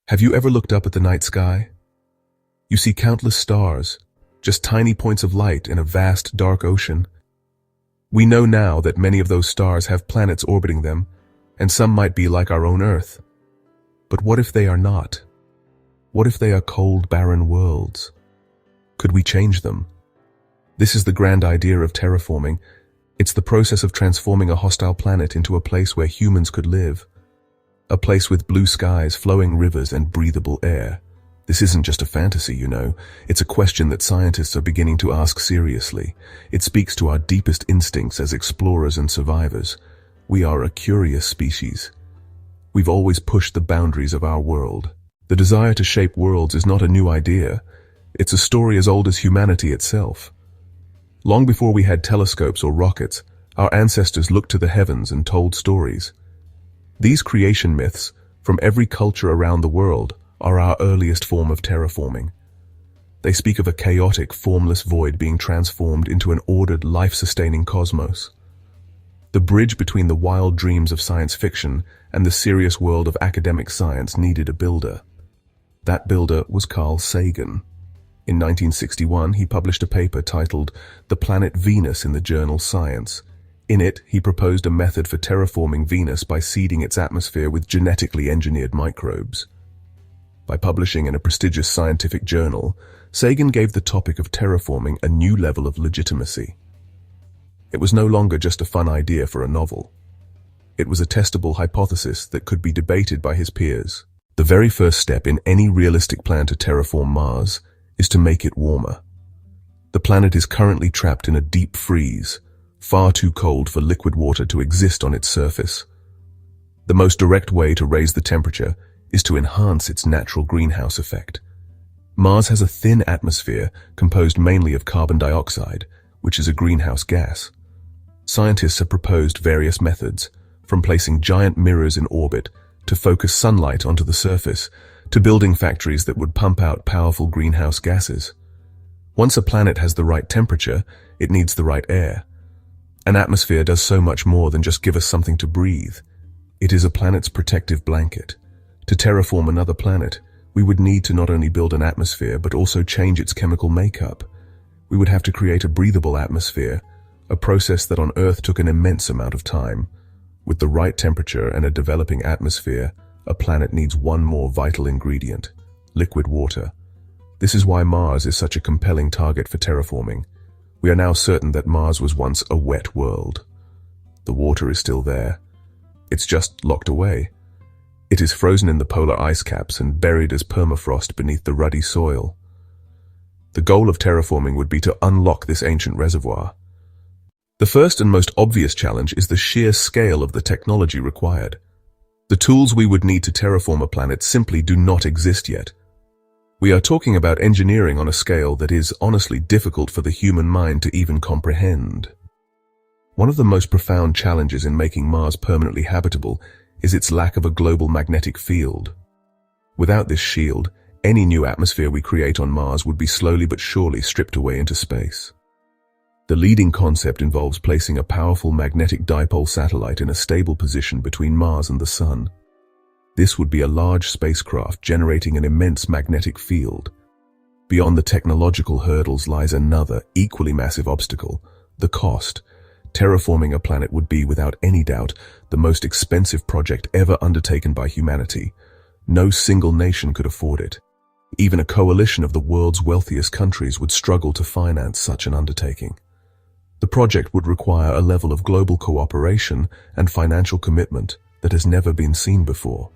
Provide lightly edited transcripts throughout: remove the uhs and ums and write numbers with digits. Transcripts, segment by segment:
Have you ever looked up at the night sky? You see countless stars, just tiny points of light in a vast, dark ocean. We know now that many of those stars have planets orbiting them, and some might be like our own Earth. But what if they are not? What if they are cold, barren worlds? Could we change them? This is the grand idea of terraforming. It's the process of transforming a hostile planet into a place where humans could live. A place with blue skies, flowing rivers, and breathable air. This isn't just a fantasy, you know. It's a question that scientists are beginning to ask seriously. It speaks to our deepest instincts as explorers and survivors. We are a curious species. We've always pushed the boundaries of our world. The desire to shape worlds is not a new idea. It's a story as old as humanity itself. Long before we had telescopes or rockets, our ancestors looked to the heavens and told stories. These creation myths, from every culture around the world, are our earliest form of terraforming. They speak of a chaotic, formless void being transformed into an ordered, life-sustaining cosmos. The bridge between the wild dreams of science fiction and the serious world of academic science needed a builder. That builder was Carl Sagan. In 1961, he published a paper titled The Planet Venus in the journal Science. In it, he proposed a method for terraforming Venus by seeding its atmosphere with genetically engineered microbes. By publishing in a prestigious scientific journal, Sagan gave the topic of terraforming a new level of legitimacy. It was no longer just a fun idea for a novel. It was a testable hypothesis that could be debated by his peers. The very first step in any realistic plan to terraform Mars is to make it warmer. The planet is currently trapped in a deep freeze, far too cold for liquid water to exist on its surface. The most direct way to raise the temperature is to enhance its natural greenhouse effect. Mars has a thin atmosphere composed mainly of carbon dioxide, which is a greenhouse gas. Scientists have proposed various methods, from placing giant mirrors in orbit to focus sunlight onto the surface, to building factories that would pump out powerful greenhouse gases. Once a planet has the right temperature, it needs the right air. An atmosphere does so much more than just give us something to breathe. It is a planet's protective blanket. To terraform another planet, we would need to not only build an atmosphere, but also change its chemical makeup. We would have to create a breathable atmosphere, a process that on Earth took an immense amount of time. With the right temperature and a developing atmosphere, a planet needs one more vital ingredient: liquid water. This is why Mars is such a compelling target for terraforming. We are now certain that Mars was once a wet world. The water is still there. It's just locked away. It is frozen in the polar ice caps and buried as permafrost beneath the ruddy soil. The goal of terraforming would be to unlock this ancient reservoir. The first and most obvious challenge is the sheer scale of the technology required. The tools we would need to terraform a planet simply do not exist yet. We are talking about engineering on a scale that is honestly difficult for the human mind to even comprehend. One of the most profound challenges in making Mars permanently habitable is its lack of a global magnetic field. Without this shield, any new atmosphere we create on Mars would be slowly but surely stripped away into space. The leading concept involves placing a powerful magnetic dipole satellite in a stable position between Mars and the Sun. This would be a large spacecraft generating an immense magnetic field. Beyond the technological hurdles lies another, equally massive obstacle: the cost. Terraforming a planet would be, without any doubt, the most expensive project ever undertaken by humanity. No single nation could afford it. Even a coalition of the world's wealthiest countries would struggle to finance such an undertaking. The project would require a level of global cooperation and financial commitment that has never been seen before.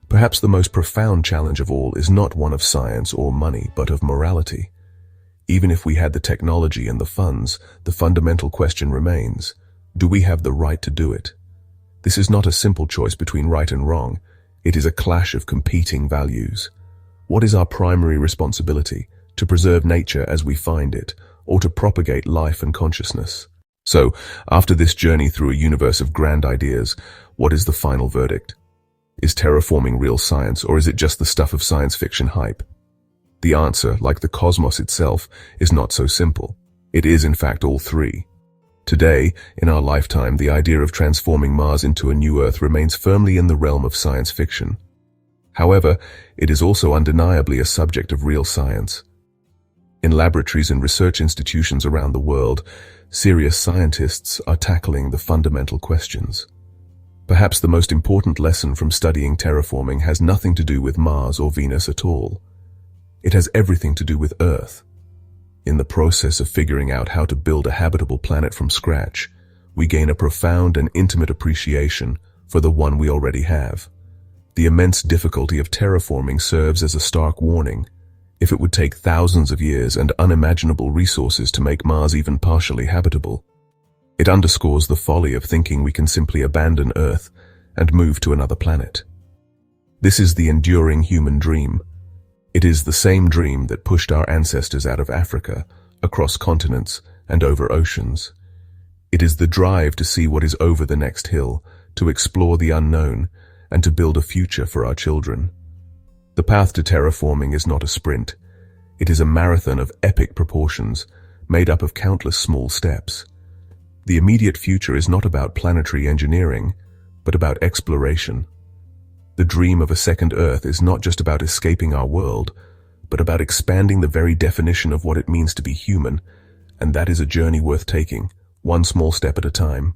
Perhaps the most profound challenge of all is not one of science or money, but of morality. Even if we had the technology and the funds, the fundamental question remains: do we have the right to do it? This is not a simple choice between right and wrong. It is a clash of competing values. What is our primary responsibility? To preserve nature as we find it, or to propagate life and consciousness? So, after this journey through a universe of grand ideas, what is the final verdict? Is terraforming real science, or is it just the stuff of science fiction hype? The answer, like the cosmos itself, is not so simple. It is, in fact, all three. Today, in our lifetime, the idea of transforming Mars into a new Earth remains firmly in the realm of science fiction. However, it is also undeniably a subject of real science. In laboratories and research institutions around the world, serious scientists are tackling the fundamental questions. Perhaps the most important lesson from studying terraforming has nothing to do with Mars or Venus at all. It has everything to do with Earth. In the process of figuring out how to build a habitable planet from scratch, we gain a profound and intimate appreciation for the one we already have. The immense difficulty of terraforming serves as a stark warning. If it would take thousands of years and unimaginable resources to make Mars even partially habitable, it underscores the folly of thinking we can simply abandon Earth and move to another planet. This is the enduring human dream. It is the same dream that pushed our ancestors out of Africa, across continents, and over oceans. It is the drive to see what is over the next hill, to explore the unknown, and to build a future for our children. The path to terraforming is not a sprint. It is a marathon of epic proportions, made up of countless small steps. The immediate future is not about planetary engineering, but about exploration. The dream of a second Earth is not just about escaping our world, but about expanding the very definition of what it means to be human, and that is a journey worth taking, one small step at a time.